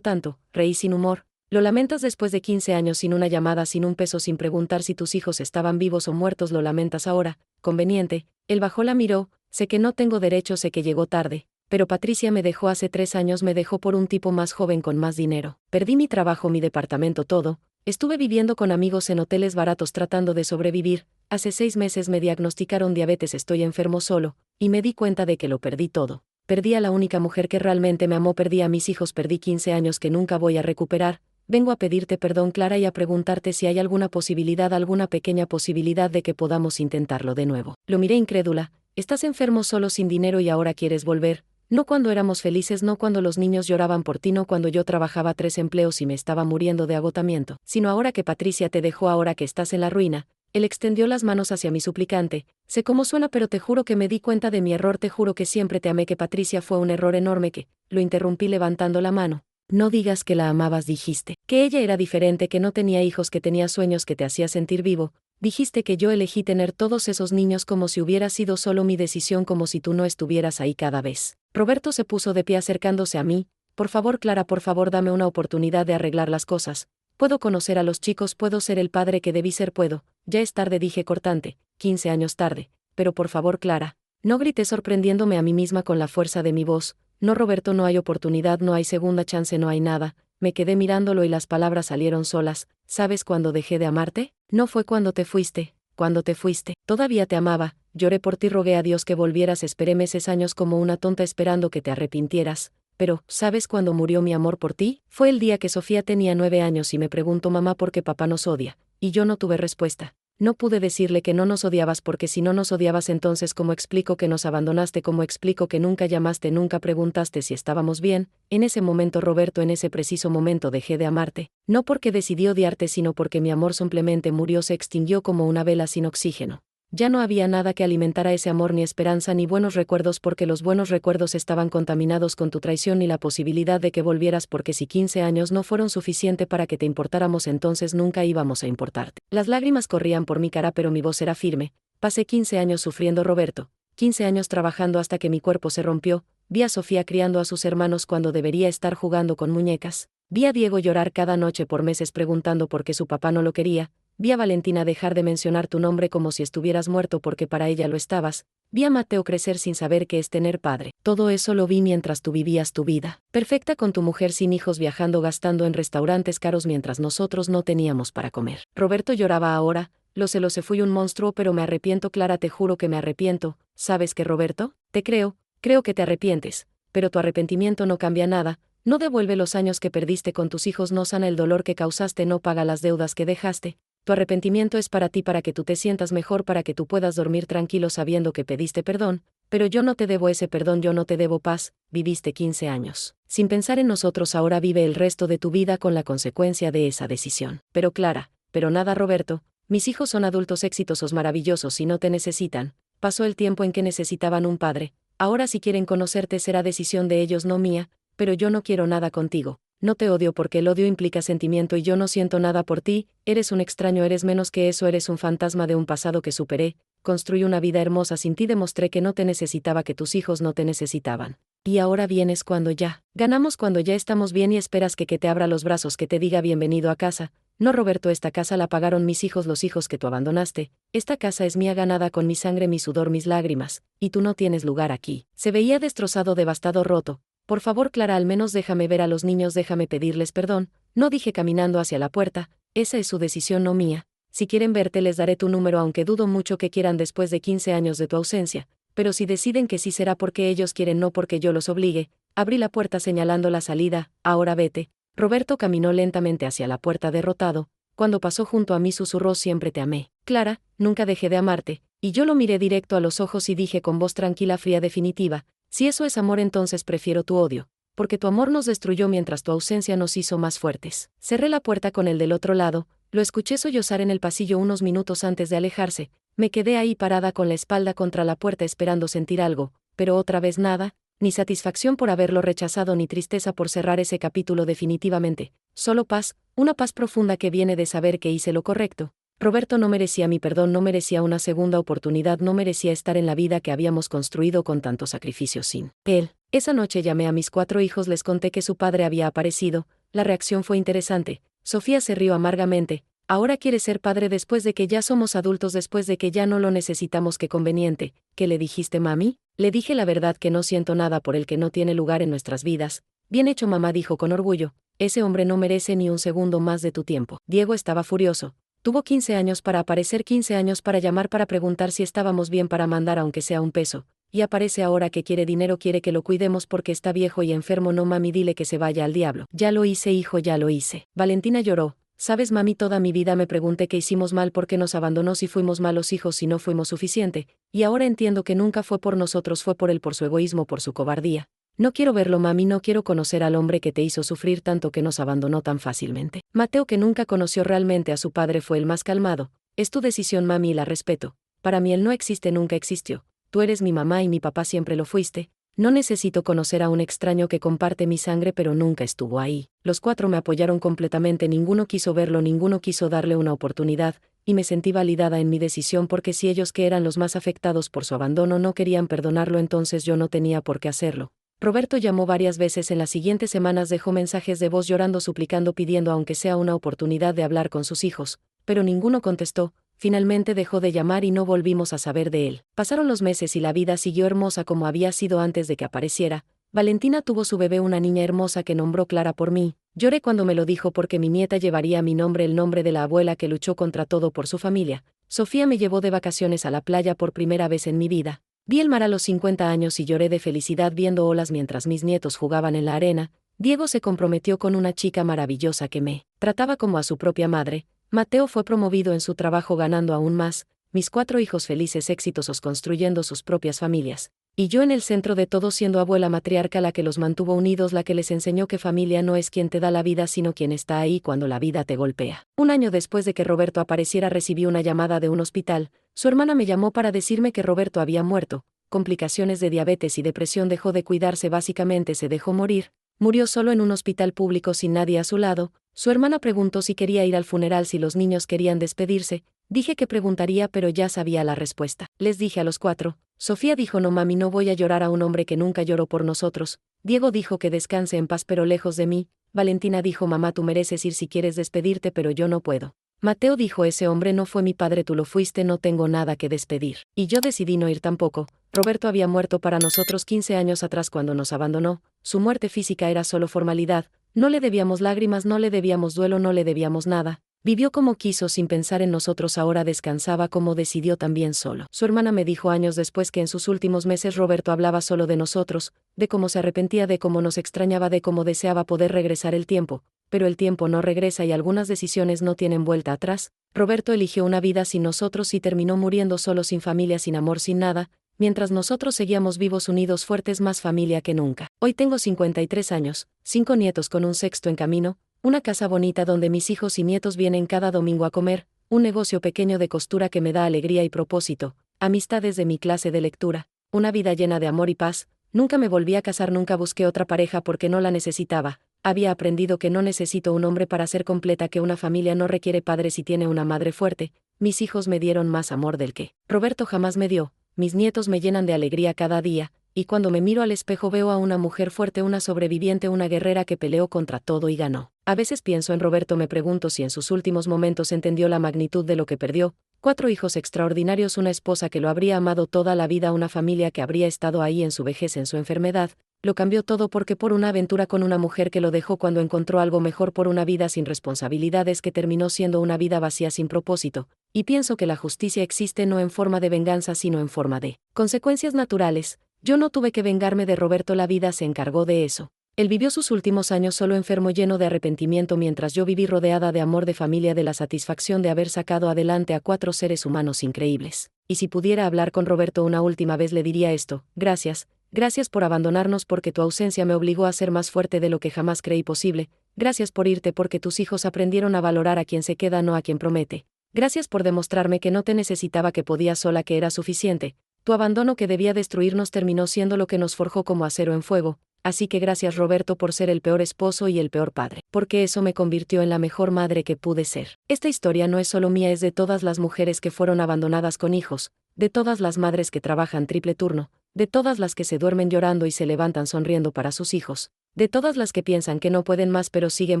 tanto. Reí sin humor. Lo lamentas después de 15 años, sin una llamada, sin un peso, sin preguntar si tus hijos estaban vivos o muertos, lo lamentas ahora, conveniente. Él bajó, la miró: sé que no tengo derecho, sé que llegó tarde, pero Patricia me dejó hace 3 años, me dejó por un tipo más joven con más dinero. Perdí mi trabajo, mi departamento, todo. Estuve viviendo con amigos en hoteles baratos tratando de sobrevivir. Hace 6 meses me diagnosticaron diabetes, estoy enfermo solo, y me di cuenta de que lo perdí todo. Perdí a la única mujer que realmente me amó, perdí a mis hijos, perdí 15 años que nunca voy a recuperar. Vengo a pedirte perdón, Clara, y a preguntarte si hay alguna posibilidad, alguna pequeña posibilidad de que podamos intentarlo de nuevo. Lo miré incrédula. Estás enfermo, solo, sin dinero, y ahora quieres volver. No cuando éramos felices, no cuando los niños lloraban por ti, no cuando yo trabajaba 3 empleos y me estaba muriendo de agotamiento, sino ahora que Patricia te dejó, ahora que estás en la ruina. Él extendió las manos hacia mí suplicante. Sé cómo suena, pero te juro que me di cuenta de mi error, te juro que siempre te amé, que Patricia fue un error enorme, que... Lo interrumpí levantando la mano. No digas que la amabas, dijiste. Que ella era diferente, que no tenía hijos, que tenía sueños, que te hacía sentir vivo. Dijiste que yo elegí tener todos esos niños como si hubiera sido solo mi decisión, como si tú no estuvieras ahí cada vez. Roberto se puso de pie acercándose a mí. Por favor, Clara, por favor, dame una oportunidad de arreglar las cosas. Puedo conocer a los chicos, puedo ser el padre que debí ser, puedo. Ya es tarde, dije cortante, 15 años tarde. Pero por favor, Clara. No, grité sorprendiéndome a mí misma con la fuerza de mi voz. No, Roberto, no hay oportunidad, no hay segunda chance, no hay nada. Me quedé mirándolo y las palabras salieron solas. ¿Sabes cuándo dejé de amarte? No fue cuando te fuiste. Cuando te fuiste, todavía te amaba. Lloré por ti, rogué a Dios que volvieras, esperé meses, años como una tonta esperando que te arrepintieras. Pero, ¿sabes cuándo murió mi amor por ti? Fue el día que Sofía tenía 9 años y me preguntó: mamá, ¿por qué papá nos odia? Y yo no tuve respuesta. No pude decirle que no nos odiabas, porque si no nos odiabas, entonces ¿cómo explico que nos abandonaste? ¿Cómo explico que nunca llamaste, nunca preguntaste si estábamos bien? En ese momento, Roberto, en ese preciso momento dejé de amarte. No porque decidí odiarte, sino porque mi amor simplemente murió, se extinguió como una vela sin oxígeno. Ya no había nada que alimentara ese amor, ni esperanza, ni buenos recuerdos, porque los buenos recuerdos estaban contaminados con tu traición, ni la posibilidad de que volvieras, porque si 15 años no fueron suficiente para que te importáramos, entonces nunca íbamos a importarte. Las lágrimas corrían por mi cara, pero mi voz era firme. Pasé 15 años sufriendo, Roberto. 15 años trabajando hasta que mi cuerpo se rompió. Vi a Sofía criando a sus hermanos cuando debería estar jugando con muñecas. Vi a Diego llorar cada noche por meses preguntando por qué su papá no lo quería. Vi a Valentina dejar de mencionar tu nombre como si estuvieras muerto, porque para ella lo estabas. Vi a Mateo crecer sin saber qué es tener padre. Todo eso lo vi mientras tú vivías tu vida perfecta con tu mujer, sin hijos, viajando, gastando en restaurantes caros mientras nosotros no teníamos para comer. Roberto lloraba ahora. Lo sé, fui un monstruo, pero me arrepiento, Clara, te juro que me arrepiento. ¿Sabes qué, Roberto? Te creo que te arrepientes. Pero tu arrepentimiento no cambia nada. No devuelve los años que perdiste con tus hijos, no sana el dolor que causaste, no paga las deudas que dejaste. Tu arrepentimiento es para ti, para que tú te sientas mejor, para que tú puedas dormir tranquilo sabiendo que pediste perdón, pero yo no te debo ese perdón, yo no te debo paz. Viviste 15 años sin pensar en nosotros, ahora vive el resto de tu vida con la consecuencia de esa decisión. Pero Clara, pero nada, Roberto, mis hijos son adultos exitosos, maravillosos, y no te necesitan. Pasó el tiempo en que necesitaban un padre. Ahora si quieren conocerte será decisión de ellos, no mía, pero yo no quiero nada contigo. No te odio porque el odio implica sentimiento y yo no siento nada por ti. Eres un extraño, eres menos que eso, eres un fantasma de un pasado que superé. Construí una vida hermosa sin ti, demostré que no te necesitaba, que tus hijos no te necesitaban. Y ahora vienes cuando ya ganamos, cuando ya estamos bien, y esperas que te abra los brazos, que te diga bienvenido a casa. No, Roberto, esta casa la pagaron mis hijos, los hijos que tú abandonaste. Esta casa es mía, ganada con mi sangre, mi sudor, mis lágrimas, y tú no tienes lugar aquí. Se veía destrozado, devastado, roto. Por favor, Clara, al menos déjame ver a los niños, déjame pedirles perdón. No, dije caminando hacia la puerta. Esa es su decisión, no mía. Si quieren verte les daré tu número, aunque dudo mucho que quieran después de 15 años de tu ausencia. Pero si deciden que sí, será porque ellos quieren, no porque yo los obligue. Abrí la puerta señalando la salida. Ahora vete. Roberto caminó lentamente hacia la puerta derrotado. Cuando pasó junto a mí susurró: siempre te amé, Clara, nunca dejé de amarte. Y yo lo miré directo a los ojos y dije con voz tranquila, fría, definitiva: si eso es amor, entonces prefiero tu odio, porque tu amor nos destruyó mientras tu ausencia nos hizo más fuertes. Cerré la puerta con el del otro lado. Lo escuché sollozar en el pasillo unos minutos antes de alejarse. Me quedé ahí parada con la espalda contra la puerta esperando sentir algo, pero otra vez nada. Ni satisfacción por haberlo rechazado ni tristeza por cerrar ese capítulo definitivamente. Solo paz, una paz profunda que viene de saber que hice lo correcto. Roberto no merecía mi perdón, no merecía una segunda oportunidad, no merecía estar en la vida que habíamos construido con tanto sacrificio sin él. Esa noche llamé a mis 4 hijos, les conté que su padre había aparecido. La reacción fue interesante. Sofía se rió amargamente. Ahora quiere ser padre después de que ya somos adultos, después de que ya no lo necesitamos. Qué conveniente. ¿Qué le dijiste, mami? Le dije la verdad, que no siento nada por el que no tiene lugar en nuestras vidas. Bien hecho, mamá, dijo con orgullo. Ese hombre no merece ni un segundo más de tu tiempo. Diego estaba furioso. Tuvo 15 años para aparecer, 15 años para llamar, para preguntar si estábamos bien, para mandar aunque sea un peso. Y aparece ahora que quiere dinero, quiere que lo cuidemos porque está viejo y enfermo. No, mami, dile que se vaya al diablo. Ya lo hice, hijo, ya lo hice. Valentina lloró. Sabes, mami, toda mi vida me pregunté qué hicimos mal, por qué nos abandonó, si fuimos malos hijos, si no fuimos suficiente, y ahora entiendo que nunca fue por nosotros, fue por él, por su egoísmo, por su cobardía. No quiero verlo, mami, no quiero conocer al hombre que te hizo sufrir tanto, que nos abandonó tan fácilmente. Mateo, que nunca conoció realmente a su padre, fue el más calmado. Es tu decisión, mami, y la respeto. Para mí él no existe, nunca existió. Tú eres mi mamá y mi papá siempre lo fuiste. No necesito conocer a un extraño que comparte mi sangre pero nunca estuvo ahí. Los 4 me apoyaron completamente, ninguno quiso verlo, ninguno quiso darle una oportunidad, y me sentí validada en mi decisión, porque si ellos, que eran los más afectados por su abandono, no querían perdonarlo, entonces yo no tenía por qué hacerlo. Roberto llamó varias veces en las siguientes semanas, dejó mensajes de voz llorando, suplicando, pidiendo aunque sea una oportunidad de hablar con sus hijos, pero ninguno contestó. Finalmente dejó de llamar y no volvimos a saber de él. Pasaron los meses y la vida siguió hermosa como había sido antes de que apareciera. Valentina tuvo su bebé, una niña hermosa que nombró Clara por mí. Lloré cuando me lo dijo, porque mi nieta llevaría mi nombre, el nombre de la abuela que luchó contra todo por su familia. Sofía me llevó de vacaciones a la playa por primera vez en mi vida. Vi el mar a los 50 años y lloré de felicidad viendo olas mientras mis nietos jugaban en la arena. Diego se comprometió con una chica maravillosa que me trataba como a su propia madre. Mateo fue promovido en su trabajo, ganando aún más. Mis 4 hijos felices, exitosos, construyendo sus propias familias. Y yo en el centro de todo, siendo abuela matriarca, la que los mantuvo unidos, la que les enseñó que familia no es quien te da la vida, sino quien está ahí cuando la vida te golpea. Un año después de que Roberto apareciera, recibí una llamada de un hospital. Su hermana me llamó para decirme que Roberto había muerto. Complicaciones de diabetes y depresión, dejó de cuidarse, básicamente se dejó morir. Murió solo en un hospital público sin nadie a su lado. Su hermana preguntó si quería ir al funeral, si los niños querían despedirse. Dije que preguntaría, pero ya sabía la respuesta. Les dije a los 4. Sofía dijo: no, mami, no voy a llorar a un hombre que nunca lloró por nosotros. Diego dijo que descanse en paz, pero lejos de mí. Valentina dijo: mamá, tú mereces ir si quieres despedirte, pero yo no puedo. Mateo dijo: ese hombre no fue mi padre, tú lo fuiste, no tengo nada que despedir. Y yo decidí no ir tampoco. Roberto había muerto para nosotros 15 años atrás cuando nos abandonó. Su muerte física era solo formalidad. No le debíamos lágrimas, no le debíamos duelo, no le debíamos nada. Vivió como quiso sin pensar en nosotros, ahora descansaba como decidió, también solo. Su hermana me dijo años después que en sus últimos meses Roberto hablaba solo de nosotros, de cómo se arrepentía, de cómo nos extrañaba, de cómo deseaba poder regresar el tiempo. Pero el tiempo no regresa y algunas decisiones no tienen vuelta atrás. Roberto eligió una vida sin nosotros y terminó muriendo solo, sin familia, sin amor, sin nada, mientras nosotros seguíamos vivos, unidos, fuertes, más familia que nunca. Hoy tengo 53 años, 5 nietos con un sexto en camino, una casa bonita donde mis hijos y nietos vienen cada domingo a comer, un negocio pequeño de costura que me da alegría y propósito, amistades de mi clase de lectura, una vida llena de amor y paz. Nunca me volví a casar, nunca busqué otra pareja porque no la necesitaba. Había aprendido que no necesito un hombre para ser completa, que una familia no requiere padres y tiene una madre fuerte. Mis hijos me dieron más amor del que Roberto jamás me dio. Mis nietos me llenan de alegría cada día, y cuando me miro al espejo veo a una mujer fuerte, una sobreviviente, una guerrera que peleó contra todo y ganó. A veces pienso en Roberto, me pregunto si en sus últimos momentos entendió la magnitud de lo que perdió. 4 hijos extraordinarios, una esposa que lo habría amado toda la vida, una familia que habría estado ahí en su vejez, en su enfermedad. Lo cambió todo porque por una aventura con una mujer que lo dejó cuando encontró algo mejor, por una vida sin responsabilidades que terminó siendo una vida vacía, sin propósito. Y pienso que la justicia existe no en forma de venganza, sino en forma de consecuencias naturales. Yo no tuve que vengarme de Roberto, la vida se encargó de eso. Él vivió sus últimos años solo, enfermo, lleno de arrepentimiento, mientras yo viví rodeada de amor, de familia, de la satisfacción de haber sacado adelante a 4 seres humanos increíbles. Y si pudiera hablar con Roberto una última vez, le diría esto: gracias. Gracias por abandonarnos, porque tu ausencia me obligó a ser más fuerte de lo que jamás creí posible. Gracias por irte, porque tus hijos aprendieron a valorar a quien se queda, no a quien promete. Gracias por demostrarme que no te necesitaba, que podía sola, que era suficiente. Tu abandono que debía destruirnos terminó siendo lo que nos forjó como acero en fuego, así que gracias Roberto por ser el peor esposo y el peor padre, porque eso me convirtió en la mejor madre que pude ser. Esta historia no es solo mía, es de todas las mujeres que fueron abandonadas con hijos, de todas las madres que trabajan triple turno, de todas las que se duermen llorando y se levantan sonriendo para sus hijos, de todas las que piensan que no pueden más pero siguen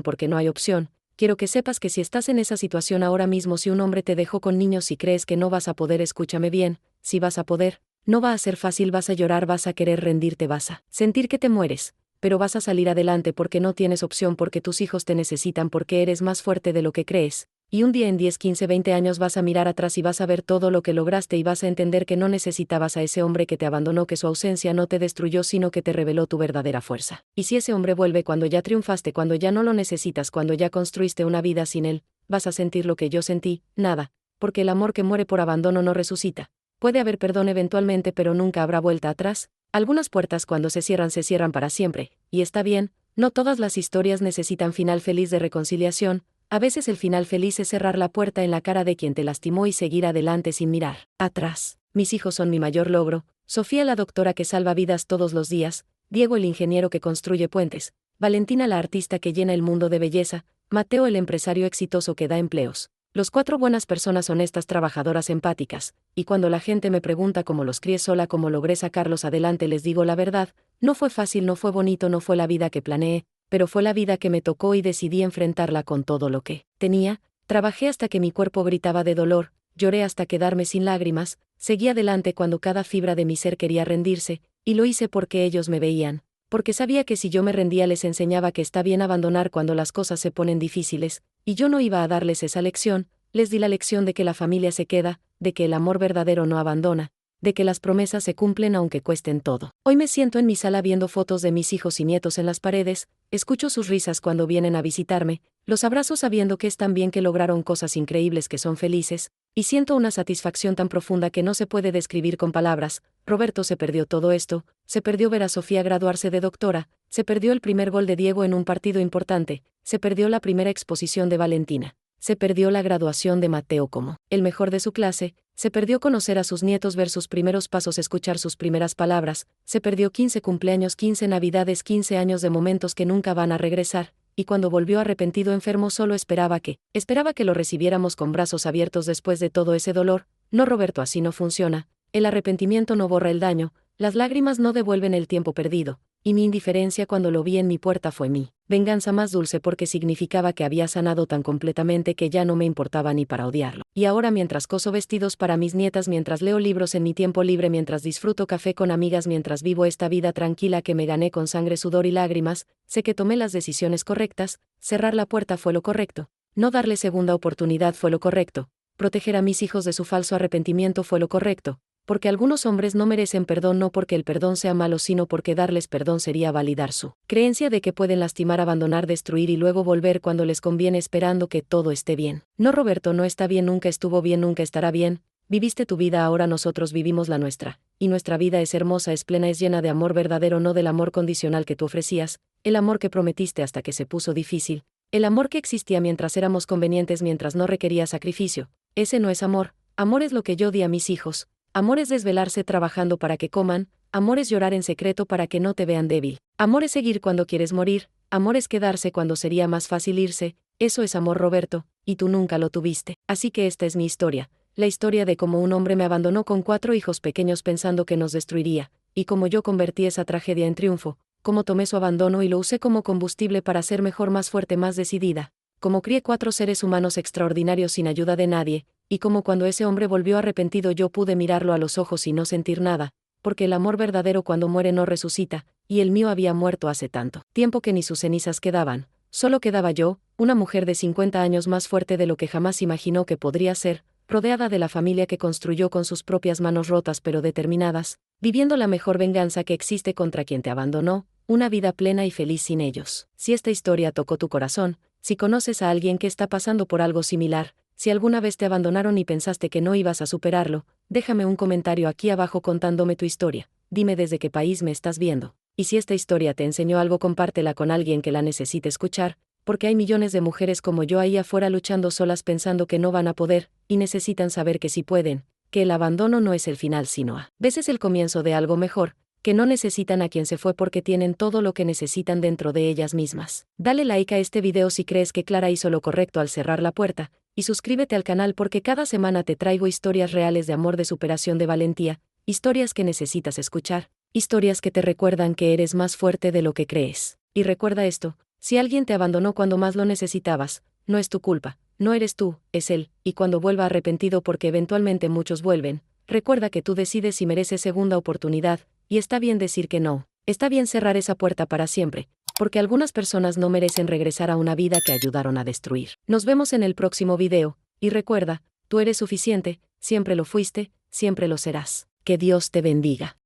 porque no hay opción. Quiero que sepas que si estás en esa situación ahora mismo, si un hombre te dejó con niños y crees que no vas a poder, escúchame bien, si vas a poder, no va a ser fácil, vas a llorar, vas a querer rendirte, vas a sentir que te mueres, pero vas a salir adelante porque no tienes opción, porque tus hijos te necesitan, porque eres más fuerte de lo que crees. Y un día en 10, 15, 20 años vas a mirar atrás y vas a ver todo lo que lograste y vas a entender que no necesitabas a ese hombre que te abandonó, que su ausencia no te destruyó sino que te reveló tu verdadera fuerza. Y si ese hombre vuelve cuando ya triunfaste, cuando ya no lo necesitas, cuando ya construiste una vida sin él, vas a sentir lo que yo sentí, nada, porque el amor que muere por abandono no resucita. Puede haber perdón eventualmente, pero nunca habrá vuelta atrás. Algunas puertas cuando se cierran para siempre, y está bien, no todas las historias necesitan final feliz de reconciliación. A veces el final feliz es cerrar la puerta en la cara de quien te lastimó y seguir adelante sin mirar atrás. Mis hijos son mi mayor logro, Sofía la doctora que salva vidas todos los días, Diego el ingeniero que construye puentes, Valentina la artista que llena el mundo de belleza, Mateo el empresario exitoso que da empleos. Los 4 buenas personas honestas, trabajadoras, empáticas, y cuando la gente me pregunta cómo los crié sola, cómo logré sacarlos adelante, les digo la verdad, no fue fácil, no fue bonito, no fue la vida que planeé, pero fue la vida que me tocó y decidí enfrentarla con todo lo que tenía. Trabajé hasta que mi cuerpo gritaba de dolor, lloré hasta quedarme sin lágrimas, seguí adelante cuando cada fibra de mi ser quería rendirse, y lo hice porque ellos me veían, porque sabía que si yo me rendía les enseñaba que está bien abandonar cuando las cosas se ponen difíciles, y yo no iba a darles esa lección. Les di la lección de que la familia se queda, de que el amor verdadero no abandona, de que las promesas se cumplen aunque cuesten todo. Hoy me siento en mi sala viendo fotos de mis hijos y nietos en las paredes, escucho sus risas cuando vienen a visitarme, los abrazo sabiendo que están bien, que lograron cosas increíbles, que son felices, y siento una satisfacción tan profunda que no se puede describir con palabras. Roberto se perdió todo esto, se perdió ver a Sofía graduarse de doctora, se perdió el primer gol de Diego en un partido importante, se perdió la primera exposición de Valentina. Se perdió la graduación de Mateo como el mejor de su clase, se perdió conocer a sus nietos, ver sus primeros pasos, escuchar sus primeras palabras, se perdió 15 cumpleaños, 15 navidades, 15 años de momentos que nunca van a regresar, y cuando volvió arrepentido enfermo solo esperaba que lo recibiéramos con brazos abiertos después de todo ese dolor. No, Roberto, así no funciona, el arrepentimiento no borra el daño, las lágrimas no devuelven el tiempo perdido, y mi indiferencia cuando lo vi en mi puerta fue mi venganza más dulce, porque significaba que había sanado tan completamente que ya no me importaba ni para odiarlo. Y ahora, mientras coso vestidos para mis nietas, mientras leo libros en mi tiempo libre, mientras disfruto café con amigas, mientras vivo esta vida tranquila que me gané con sangre, sudor y lágrimas, sé que tomé las decisiones correctas. Cerrar la puerta fue lo correcto, no darle segunda oportunidad fue lo correcto, proteger a mis hijos de su falso arrepentimiento fue lo correcto, porque algunos hombres no merecen perdón, no porque el perdón sea malo, sino porque darles perdón sería validar su creencia de que pueden lastimar, abandonar, destruir y luego volver cuando les conviene, esperando que todo esté bien. No, Roberto, no está bien, nunca estuvo bien, nunca estará bien. Viviste tu vida, ahora nosotros vivimos la nuestra, y nuestra vida es hermosa, es plena, es llena de amor verdadero, no del amor condicional que tú ofrecías, el amor que prometiste hasta que se puso difícil, el amor que existía mientras éramos convenientes, mientras no requería sacrificio. Ese no es amor. Amor es lo que yo di a mis hijos. Amor es desvelarse trabajando para que coman, amor es llorar en secreto para que no te vean débil, amor es seguir cuando quieres morir, amor es quedarse cuando sería más fácil irse. Eso es amor, Roberto, y tú nunca lo tuviste. Así que esta es mi historia, la historia de cómo un hombre me abandonó con 4 hijos pequeños pensando que nos destruiría, y cómo yo convertí esa tragedia en triunfo, cómo tomé su abandono y lo usé como combustible para ser mejor, más fuerte, más decidida, cómo crié 4 seres humanos extraordinarios sin ayuda de nadie, y como cuando ese hombre volvió arrepentido yo pude mirarlo a los ojos y no sentir nada, porque el amor verdadero cuando muere no resucita, y el mío había muerto hace tanto tiempo que ni sus cenizas quedaban, solo quedaba yo, una mujer de 50 años más fuerte de lo que jamás imaginó que podría ser, rodeada de la familia que construyó con sus propias manos, rotas pero determinadas, viviendo la mejor venganza que existe contra quien te abandonó, una vida plena y feliz sin ellos. Si esta historia tocó tu corazón, si conoces a alguien que está pasando por algo similar, si alguna vez te abandonaron y pensaste que no ibas a superarlo, déjame un comentario aquí abajo contándome tu historia, dime desde qué país me estás viendo, y si esta historia te enseñó algo, compártela con alguien que la necesite escuchar, porque hay millones de mujeres como yo ahí afuera luchando solas pensando que no van a poder, y necesitan saber que sí pueden, que el abandono no es el final sino a veces el comienzo de algo mejor, que no necesitan a quien se fue porque tienen todo lo que necesitan dentro de ellas mismas. Dale like a este video si crees que Clara hizo lo correcto al cerrar la puerta, y suscríbete al canal porque cada semana te traigo historias reales de amor, de superación, de valentía, historias que necesitas escuchar, historias que te recuerdan que eres más fuerte de lo que crees. Y recuerda esto, si alguien te abandonó cuando más lo necesitabas, no es tu culpa, no eres tú, es él, y cuando vuelva arrepentido porque eventualmente muchos vuelven, recuerda que tú decides si mereces segunda oportunidad, y está bien decir que no, está bien cerrar esa puerta para siempre, porque algunas personas no merecen regresar a una vida que ayudaron a destruir. Nos vemos en el próximo video, y recuerda, tú eres suficiente, siempre lo fuiste, siempre lo serás. Que Dios te bendiga.